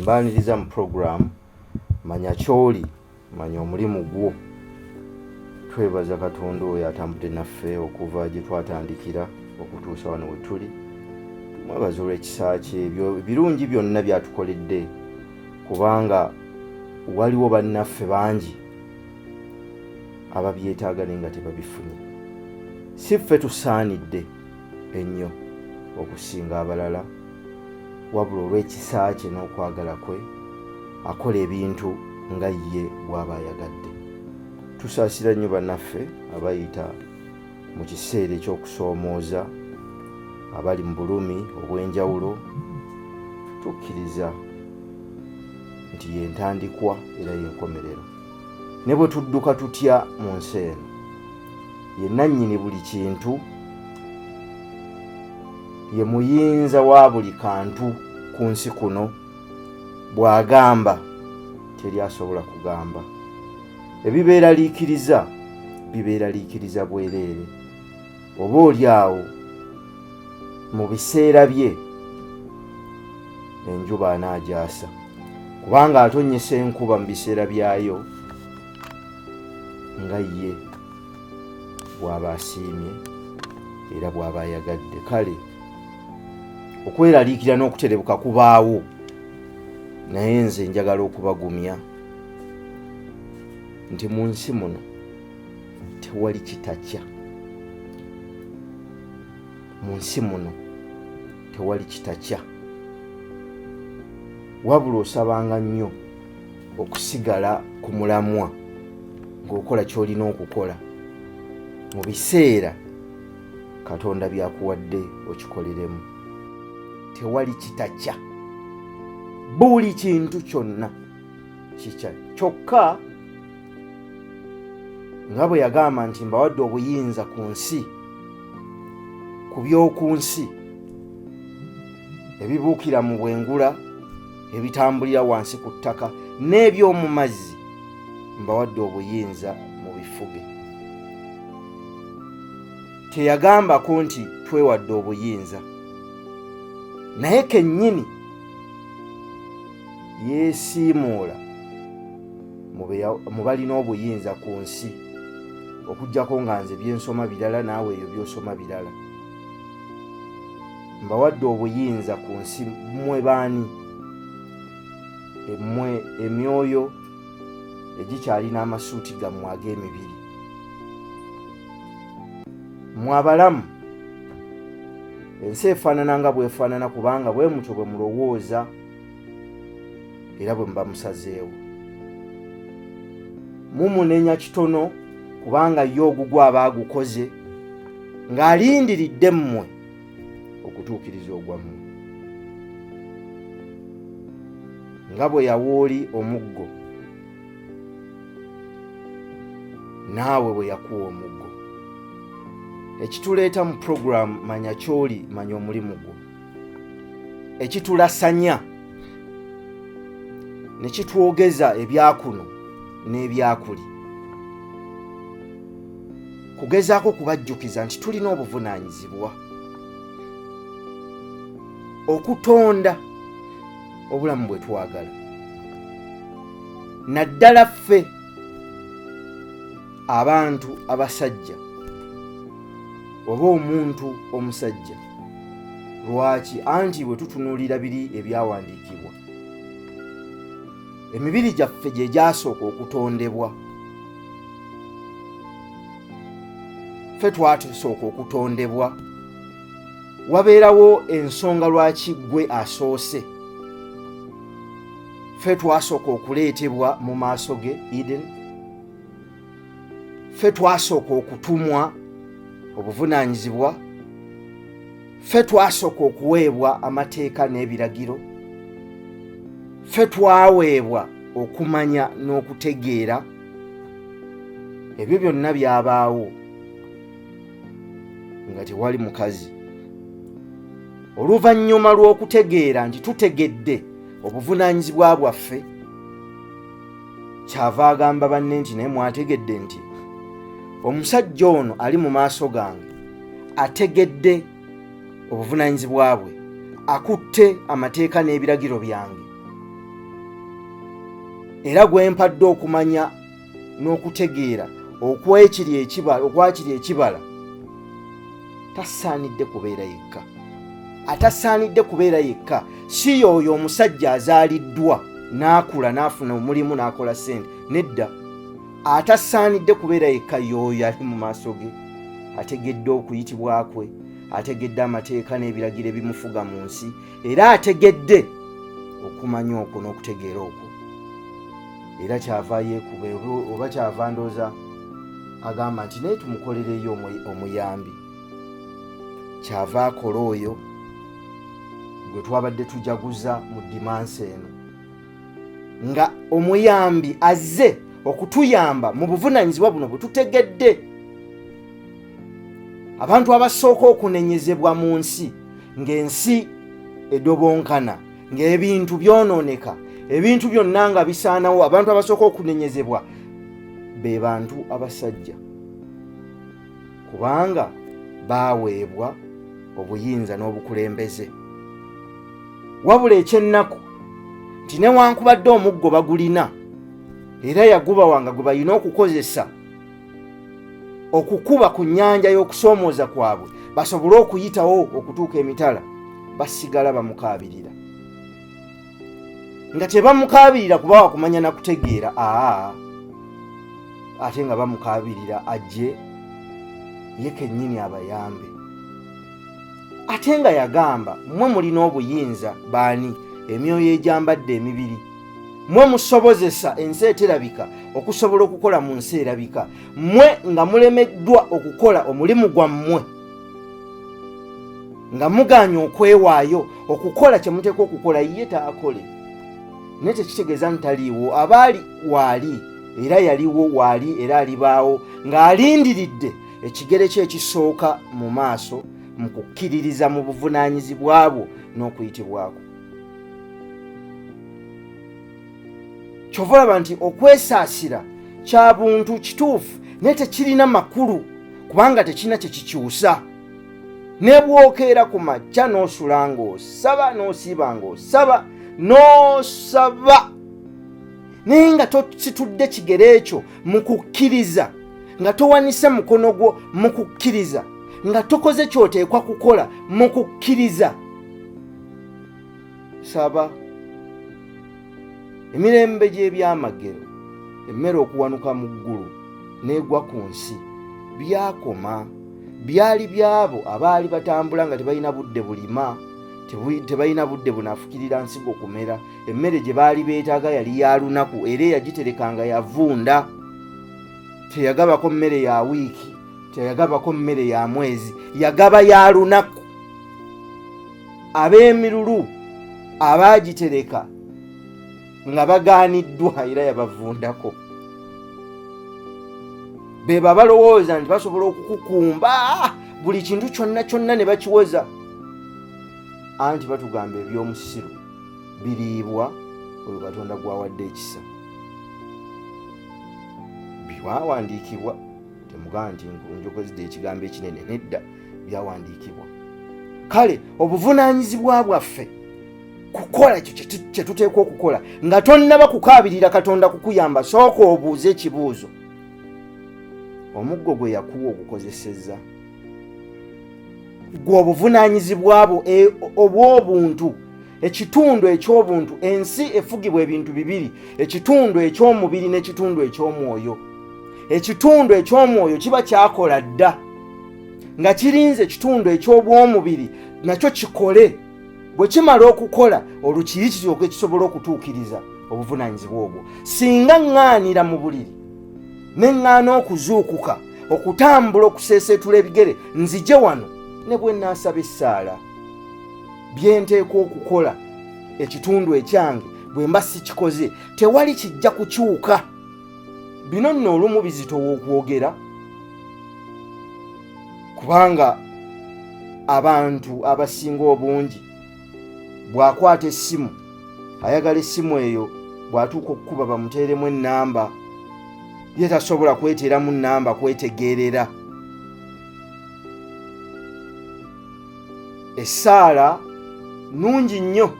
mbaniriza mu program manya kyoli manya omulimu gwo. Twebaza Katonda oyo atambudde naffe okuva gye twatandikira okutuusa wano we tuli. Mwebaza olw'ekisa kye, ebyo birungi byonna byatukoledde, kubanga waliwo bannaffe bangi ababyetaaga naye nga tebabifunye. Si ffe tusaanidde ennyo okusinga abalala, wabula olw'ekisa kye n'okwagala kwe akola ebintu nga ye bw'aba ayagadde. Tusaasira nnyo bannaffe abayita mu kiseera eky'okusoomooza, abali mu bulumi obw'enjawulo. Tukkiriza nti y'entandikwa era y'enkomerero. Ne bwe tudduka tutya mu nsi eno, ye nannyini buli kintu, ye muyinza wa buli kantu ku nsi kuno. Bw'agamba teri asobola kugamba. Ebibeera liikiriza bibeera liikiriza bwereere. Oba oli awo mu biseera bye enjuba anaagyasa, kubanga atonnyesa enkuba mu biseera byayo nga ye bw'aba asiimye era bw'aba ayagadde. Kale okweraliikira n'okuterebuka kubaawo, naye nze njagala okubagumya nti mu nsi muno tewali kitakya. Mu nsi muno tewali kitakya, wabula osabanga nnyo okusigala ku mulamwa ng'okola ky'olina okukola mu biseera Katonda byakuwadde okikoleremu. Tewali kitakya, buli kintu kyonna kikya. Kyokka nga bwe yagamba nti mbawadde obuyinza ku nsi, ku by'oku nsi, ebibuukira mu bwengula, ebitambulira wansi ku ttaka, n'eby'omu mazzi, mbawadde obuyinza mu bifuge. Teyagambako nti twewadde obuyinza, naye kennyini yeesiimuula mu balina obuyinza ku nsi, okuggyako nga nze byensoma birala naawe ebyo by'osoma birala. Mbawadde obuyinza ku nsi mmwe baani? Emmwe emyoyo egikyalina amasuuti gammwe ag'emibiri. Mmwe abalamu, ensi efaanana nga bw'efaanana, kubanga bwe mutyo bwe mulowooza era bwe muba musazeewo. Mumunenya kitono kubanga ye ogugwo aba agukoze ng'alindiridde mmwe okutuukiriza ogwammwe. Nga bwe yawooli omuggo, naawe bwe yakuwa omuggo. Ekituleeta mu program manya kyoli manya omulimu gwo, ekitulasanya ne kitwogeza ebyakuno n'ebyakuli, kugezaako kubajjukiza nti tulina obuvunaanyizibwa okutonda obulamu bwe twagala. Naddala ffe abantu abasajja oba omuntu omusajja. Lwaki? Anti bwe tutunuulira biri ebyawandiikibwa, emibiri gyaffe gye gyasooka okutondebwa. Ffe twatusooka okutondebwa. Wabeerawo ensonga lwaki gwe asoose. Ffe twasooka okuleetebwa mu maaso ge Eden. Ffe twasooka okutumwa obuvunaanyizibwa. Ffe twasooka okuweebwa amateeka n'ebiragiro. Ffe twaweebwa okumanya n'okutegeera. Ebyo byonna byabaawo nga tewali mukazi. Oluvannyuma lw'okutegeera nti tutegedde obuvunaanyizibwa bwaffe, kyava agamba banne nti naye mwategedde nti omusajja ono ali mu maaso gange ategedde obuvunaanyizibwa bwe, akutte amateeka n'ebiragiro byange, era gwempadde okumanya n'okutegeera okwakiri ekibala tasaanidde kubeera yekka. Atasaanidde kubeera yekka si y'oyo omusajja azaaliddwa n'akula n'afuna omulimu n'akola ssente. Nedda, atasaanidde kubeera yekka y'oyo ali mu maaso ge, ategedde okuyitibwa kwe, ategedde amateeka n'ebiragiro ebimufuga mu nsi, era ategedde okumanya okwo n'okutegeera okwo. Era kyava yeekuba oba kyava ndooza agamba nti naye tumukolereyo omuyambi. Kyava akola oyo gwe twabadde tujaguza mu dimansi eno, nga omuyambi azze okutuyamba mu buvunaanyizibwa buno bwe tutegedde. Abantu abasooka okunenyezebwa mu nsi, ng'ensi edobonkana, ng'ebintu byonooneka, ebintu byonna nga bisaanawo, abantu abasooka okunenyezebwa be bantu abasajja, kubanga baaweebwa obuyinza n'obukulembeze. Wabula ekyennaku nti newankubadde omuggo bagulina era yagubawanga gwe balina okukozesa okukuba ku nnyanja y'okusoomooza kwabwe basobole okuyitawo okutuuka emitala, basigala bamukaabirira. Nga tebamukaabirira kuba wakumanya na kutegeera, ate nga bamukaabirira ajje ye kennyini abayambe. Ate nga yagamba, mmwe mulina obuyinza baani emyoyo egyambadde emibiri, mmwe musobozesa ensi eterabika okusobola okukola mu nsi erabika, mmwe nga mulemeddwa okukola omulimu gwammwe, nga muganya okwewaayo okukola kye muteekwa okukola ye taakole. Naye tekitegeeza nti taliiwo, abaali waali era yaliwo waali era alibaawo, ng'alindiridde ekigere kye ekisooka mu maaso mu kukkiririza mu buvunaanyizibwa bwo n'okuyitibwako. Kyova olaba nti okwesaasira kya buntu kituufu naye tekirina makulu, kubanga tekirina kye kikyusa. Ne bwokeera ku makya n'osula ng'osaba, n'osiiba ng'osaba, n'osaba, naye nga tositudde kigere ekyo mu kukkiriza, nga towanise mukono gwo mu kukkiriza, nga tokoze ky'oteekwa kukola mu kukkiriza. Saba. Emirembe gy'ebyamagero, emmere okuwanuka mu ggulu n'egwa ku nsi, byakoma. Byali byabo abaali batambula nga tebalina budde bulima, tebalina budde bunaafukirira nsigo kumera. Emmere gye baali beetaaga yali ya lunaku, era eyagiterekanga yavunda. Teyagabako mmere ya wiiki, teyagabako mmere ya mwezi, yagaba ya lunaku. Ab'emirulu abaagitereka nga bagaaniddwa era yabavundako. Be balowooza nti basobola okukukumba buli kintu kyonna kyonna ne bakiwoza. Anti batugamba eby'omusiru biriibwa oyo Katonda gwawadde ekisa. Byawandiikibwa, temugamba nti njokozidde ekigambo ekinene, nedda, byawandiikibwa. Kale obuvunaanyizibwa bwaffe kukola ekyo kye tuteekwa okukola, nga tonnaba kukaabirira Katonda kukuyamba, sooka obuuze ekibuuzo. Omuggo gwe yakuwa ogukozesezza, gwe obuvunaanyizibwa bwo obw'obuntu, ekitundu eky'obuntu. Ensi efugibwa ebintu bibiri, ekitundu eky'omubiri n'ekitundu eky'omwoyo. Ekitundu eky'omwoyo kiba kyakola dda, nga kirinze ekitundu eky'obw'omubiri nakyo kikole. Bwe kimala okukola, olwo kiri kiryoka ekisobola okutuukiriza obuvunaanyizibwa obwo. Singa ŋŋaanira mu buliri ne ŋŋaana okuzuukuka, okutambula, okuseeseetula ebigere, nzije wano ne bwe nnaasaba essaala, bye nteekwa okukola ekitundu ekyange bwe mba sikikoze, tewali kijja kukyuka. Bino nno olumu bizitowa okwogera, kubanga abantu abasinga obungi bw'akwata essimu, ayagala essimu eyo bw'atuuka okukuba bamuteeremu ennamba, ye tasobola kweteeramu nnamba kwetegeerera. Essaala nnungi nnyo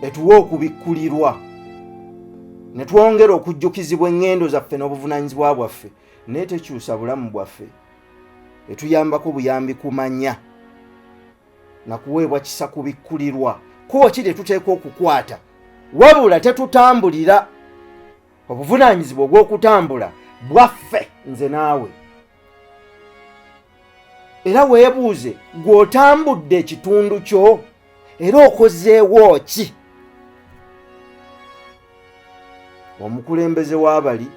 etuwa okubikkulirwa, ne twongera okujjukizibwa engendo zaffe n'obuvunaanyizibwa bwaffe naye tekyusa bulamu bwaffe etuyambako buyambi kumanya na kuweebwa kisa kubikkulirwa kuba ki tetuteeka okukwata wabula tetutambulira obuvunaanyizibwa obw'okutambula bwaffe nze naawe era weebuuze gw'otambudde ekitundu kyo era okozeewo ki omukulembeze w'abali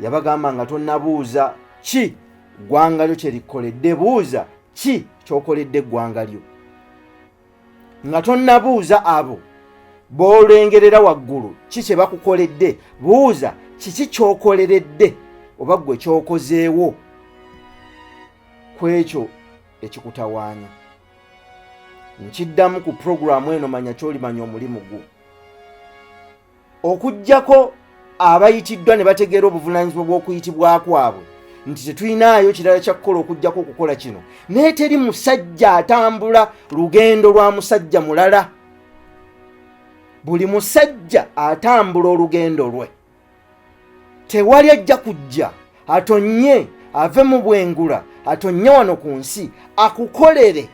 yabagamba nga tonnabuuza ki ggwanga lyo kye likoledde buuza ki ky'okoledde eggwanga lyo nga tonnabuuza abo b'olengerera waggulu ki kye bakukoledde buuza kiki ky'okoleredde oba ggwe ky'okozeewo ku ekyo ekikutawaanya nkiddamu ku puroguramu eno manya ky'oli manya omulimu gwo okuggyako abayitiddwa ne bategeera obuvunaanyizibwa bw'okuyitibwa kwabwe nti tetulinayo kirala kyakukola okuggyako okukola kino naye teri musajja atambula lugendo lwa musajja mulala buli musajja atambula olugendo lwe tewali ajja kujja atonye ave mu bwengula atonye wano ku nsi akukolere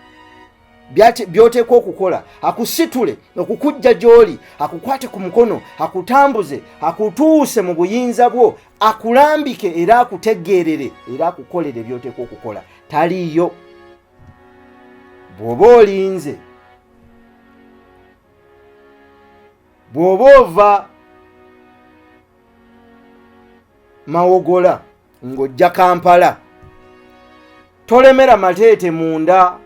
by'oteeka okukola akusitule okukujja gy'oli akukwate ku mukono akutambuze akutuuse mu buyinza bwo akulambike era akutegeerere era akukolere by'oteeka okukola taliiyo bw'oba olinze bw'oba ova Mawogola ng'ojja Kampala tolemera mateete munda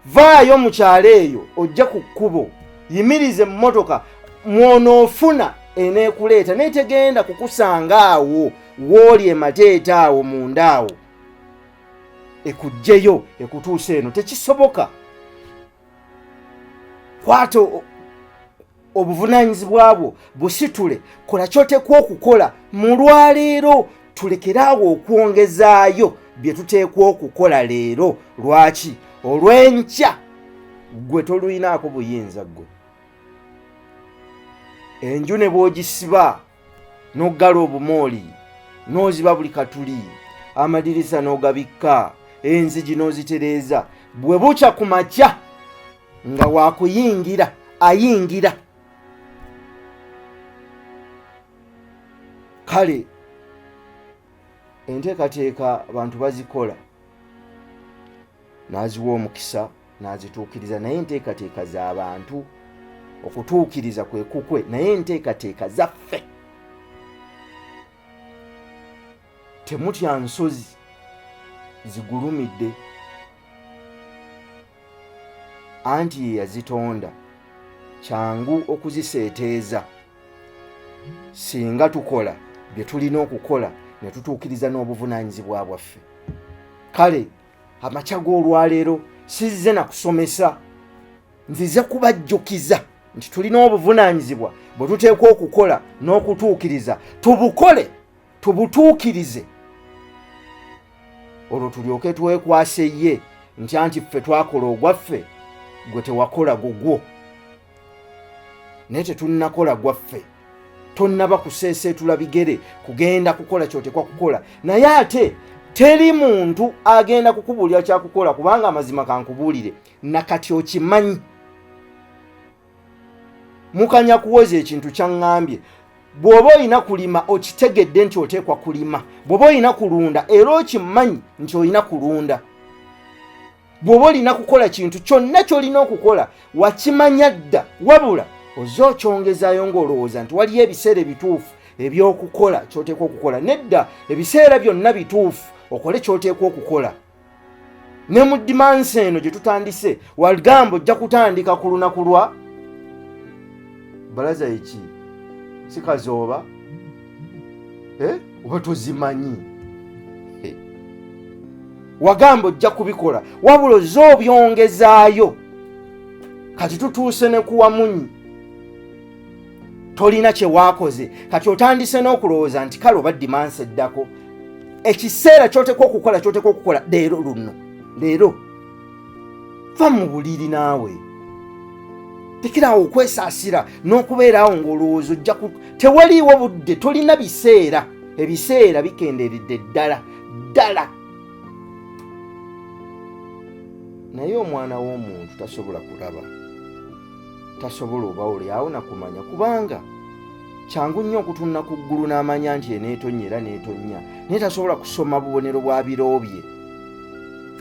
vaayo mu kyalo eyo ojja ku kkubo yimirize mu mmotoka mwonoofuna eneekuleeta naye tegenda kukusanga awo w'oli emateete awo munda awo ekuggyeyo ekutuusa eno tekisoboka kwata obuvunaanyizibwa bwo busitule kola ky'oteekwa okukola mu lwaleero tulekere awo okwongezaayo bye tuteekwa okukola leero lwaki olw'enkya gwe toluyinaako buyinza gwe enju ne bw'ogisiba n'oggala obumooli n'oziba buli katuli amadirisa n'ogabikka enzigi n'ozitereeza bwe bukya ku makya nga waakuyingira ayingira kale enteekateeka abantu bazikola n'aziwa omukisa n'azituukiriza naye enteekateeka z'abantu okutuukiriza kwe kukwe naye enteekateeka zaffe temutya nsozi zigulumidde anti ye yazitonda kyangu okuziseeteeza singa tukola bye tulina okukola ne tutuukiriza n'obuvunaanyizibwa bwaffe kale amakya g'olwaleero sizze na kusomesa nzize kubajjukiza nti tulina obuvunaanyizibwa bwe tuteekwa okukola n'okutuukiriza tubukole tubutuukirize olwo tulyoke twekwase ye nti anti ffe twakola ogwaffe gwe tewakola gugwo naye tetunnakola gwaffe tonnaba kuseeseetula bigere kugenda kukola ky'oteekwa kukola naye ate teri muntu agenda kukubuulira kyakukola kubanga amazima kankubuulire nakati okimanyi mukanya kuwoza ekintu kyaŋŋambye bw'oba olina kulima okitegedde nti oteekwa kulima bw'oba olina kulunda era okimanyi nti olina kulunda bw'oba olina kukola kintu kyonna ky'olina okukola wakimanya dda wabula ozze okyongezaayo ng'olowooza nti waliyo ebiseera ebituufu eby'okukola ky'oteekwa okukola nedda ebiseera byonna bituufu okole ky'oteekwa okukola ne mu dimansi eno gye tutandise wagamba ojja kutandika ku lunaku lwa balaza eki si kazooba oba tozimanyi wagamba ojja kubikola wabula ozze obyongezaayo kati tutuuse ne kuwamunyi tolina kye waakoze kati otandise n'okulowooza nti kale oba dimansi eddako ekiseera ky'oteekwa okukola leero luno leero va mu buliri naawe tekerawo okwesaasira n'okubeerawo ng'olowooza ojja tewaliiwo budde, tolina biseera. Ebiseera bikenderedde ddala. Naye omwana w'omuntu tasobola kulaba, tasobola oba olyawo nakumanya, kubanga kyangu nnyo okutunula ku ggulu n'amanya nti eneetonnya era neetonnya, naye tasobola kusoma bubonero bwa biro bye.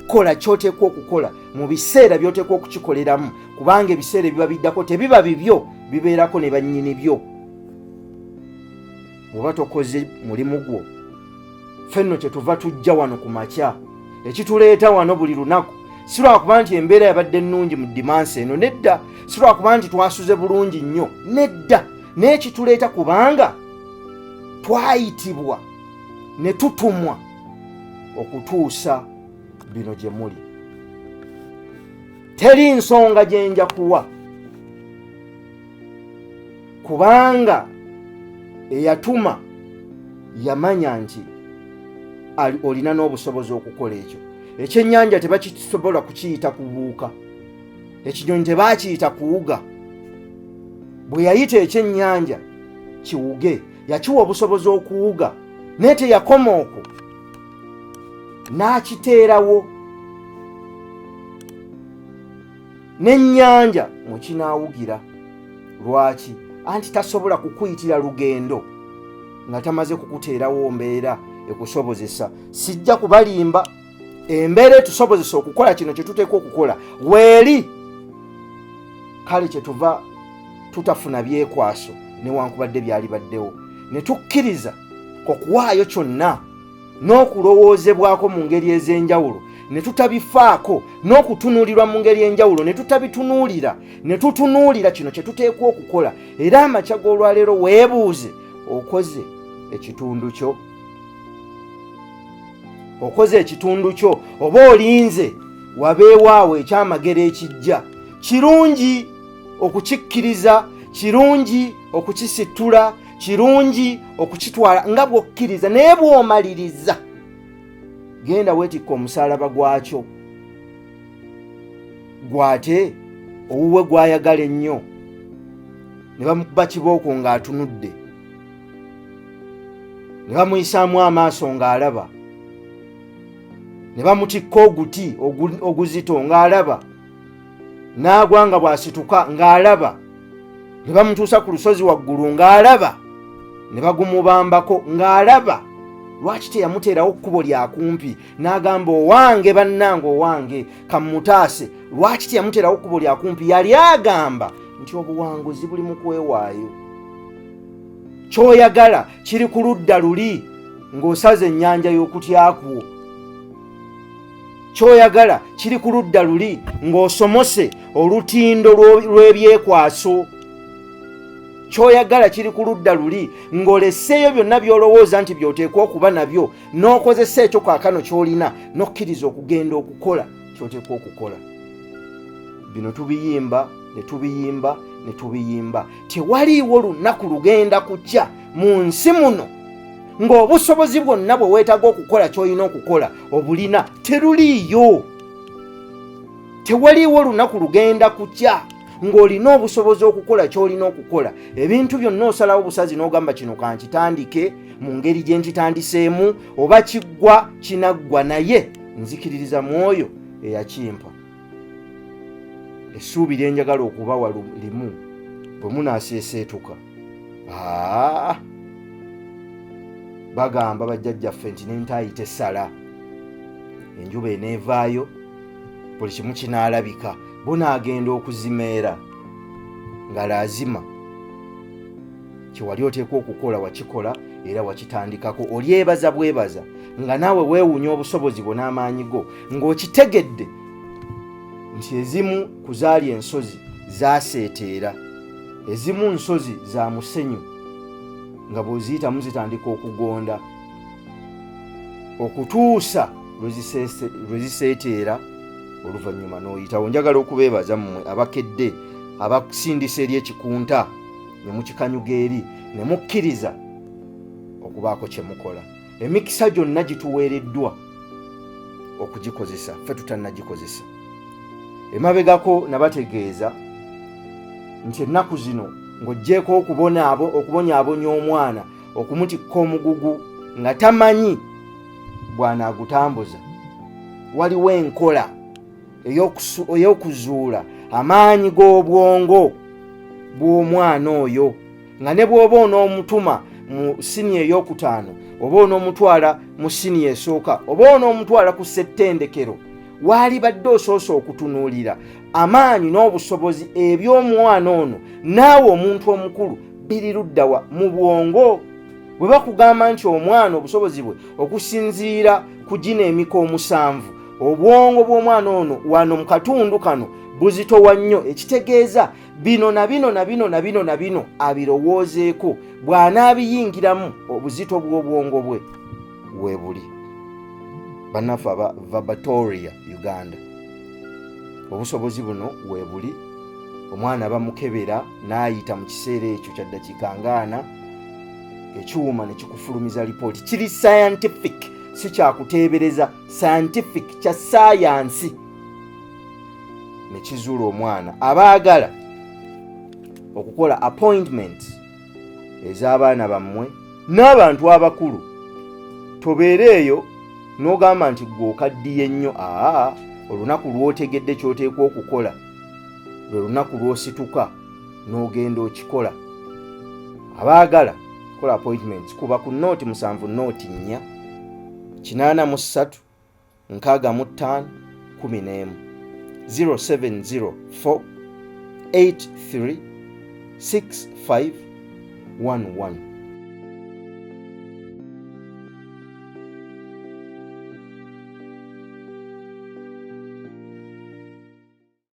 Kola ky'oteekwa okukola mu biseera by'oteekwa okukikoleramu, kubanga ebiseera ebiba biddako tebiba bibyo, bibeerako ne bannyini byo. Bw'oba tokoze mulimu gwo, ffenno kyetuva tujja wano ku makya, ekituleeta wano buli lunaku si lwakuba nti embeera yabadde nnungi mu dimansi eno, nedda. Si lwakuba nti twasuze bulungi nnyo, nedda. Naye kituleeta kubanga twayitibwa ne tutumwa okutuusa bino gye muli. Teri nsonga gye nja kuwa, kubanga eyatuma yamanya nti olina n'obusobozi okukola ekyo. Ekyennyanja tebakisobola kukiyita kubuuka, ekinyonyi tebaakiyita kuwuga. Bwe yayita ekyennyanja kiwuge, yakiwa obusobozi okuwuga, naye teyakoma okwo, n'akiteerawo n'ennyanja mukinaawugira. Lwaki? Anti tasobola kukuyitira lugendo nga tamaze kukuteerawo mbeera ekusobozesa. Sijja kubalimba, embeera etusobozesa okukola kino kye tuteekwa okukola weeri. Kale kyetuva tutafuna byekwaso newankubadde byali baddewo, ne tukkiriza okuwaayo kyonna n'okulowoozebwako mu ngeri ez'enjawulo, ne tutabifaako, n'okutunuulirwa mu ngeri enjawulo ne tutabitunuulira, ne tutunuulira kino kye tuteekwa okukola. Era amakya g'olwaleero weebuuze, okoze ekitundu kyo? Okoze ekitundu kyo oba olinze wabeewaawo ekyamagero ekijja? Kirungi okukikkiriza, kirungi okukisitula, kirungi okukitwala nga bw'okkiriza, naye bw'omaliriza genda weetikka omusaalaba gwakyo. Gwate owuwe gwayagala ennyo, ne bamukuba kibooko ng'atunudde, ne bamuyisaamu amaaso ng'alaba, ne bamutikka oguti oguzito ng'alaba, n'agwa nga bw'asituka ng'alaba, ne bamutuusa ku lusozi waggulu ng'alaba, ne bagumubambako ng'alaba. Lwaki teyamuteerawo kkubo lya kumpi n'agamba owange bannange, owange kamutaase? Lwaki teyamuteerawo kkubo lya kumpi? Yali agamba nti obuwanguzi buli mu kwewaayo. Ky'oyagala kiri ku ludda luli ng'osaze ennyanja y'okutyakwo. Ky'oyagala kiri ku ludda luli ng'osomose olutindo lw'ebyekwaso. Ky'oyagala kiri ku ludda luli ng'olesseeyo byonna by'olowooza nti by'oteekwa okuba nabyo, n'okozesa ekyo kaakano ky'olina, n'okkiriza okugenda okukola ky'oteekwa okukola. Bino tubiyimba ne tubiyimba ne tubiyimba. Tewaliiwo lunaku lugenda kukya mu nsi muno ng'obusobozi bwonna bwe weetaaga okukola ky'olina okukola obulina. Teruliiyo. Tewaliiwo lunaku lugenda kukya ng'olina obusobozi okukola ky'olina okukola. Ebintu byonna osalawo busazi n'ogamba kino kankitandike mu ngeri gye nkitandiseemu, oba kiggwa kinaggwa, naye nzikiririza mwoyo eyakimpa. Essuubi lye njagala okubawa limu, bwe munaaseeseetuka. Bagamba bajjajjaffe nti n'entaayi tessala, enjuba eneevaayo, buli kimu kinaalabika. Bunaagenda okuzimeera nga laazima kyewali oteekwa okukola wakikola era wakitandikako. Olyebaza bwebaza nga naawe weewuunya obusobozi bwo n'amaanyi go, ng'okitegedde nti ezimu kuzaali ensozi zaaseeteera, ezimu nsozi za musenyu, nga bw'oziyitamu zitandika okugonda okutuusa lwe ziseeteera, oluvannyuma n'oyitawo. Njagala okubeebaza mmwe abakedde abasindisa eri ekikunta ne mukikanyuga eri ne mukkiriza okubaako kye mukola. Emikisa gyonna gituweereddwa okugikozesa, ffe tutannagikozesa. Emabegako nabategeeza nti ennaku zino ng'oggyeko okubonyaabonya omwana okumutikka omugugu nga tamanyi bw'anaagutambuza, waliwo enkola ey'okuzuula amaanyi g'obwongo bw'omwana oyo, nga ne bw'oba onoomutuma mu siniya ey'okutaano oba onoomutwala mu siniya esooka oba onoomutwala ku ssettendekero, waali badde osoose okutunuulira amaanyi n'obusobozi eby'omwana ono naawe omuntu omukulu biri luddawa mu bwongo. Bwe bakugamba nti omwana obusobozi bwe okusinziira ku gino emiko 7, obwongo bw'omwana ono wano mu katundu kano buzitowa nnyo, ekitegeeza bino na bino abirowoozeeko, bw'anaabiyingiramu obuzito bw'obwongo bwe weebuli. Bannaffe aba Vabatoria Uganda, obusobozi buno weebuli. Omwana bamukebera n'ayita mu kiseera ekyo kya ddakiika ngaana, ekyuma ne kikufulumiza lipooti. Kiri scientific, si kyakuteebereza, scientific, kya saayansi. Ne kizuula omwana. Abaagala okukola appointment ez'abaana bammwe n'abantu abakulu, tobeereeyo n'ogamba nti gwe okaddiye nnyo. Olunaku lw'otegedde ky'oteekwa okukola lwe lunaku lw'osituka n'ogenda okikola. Abaagala kola appointments kuba ku nooti 7 nooti 4 83 65 11 0704 83 65 11.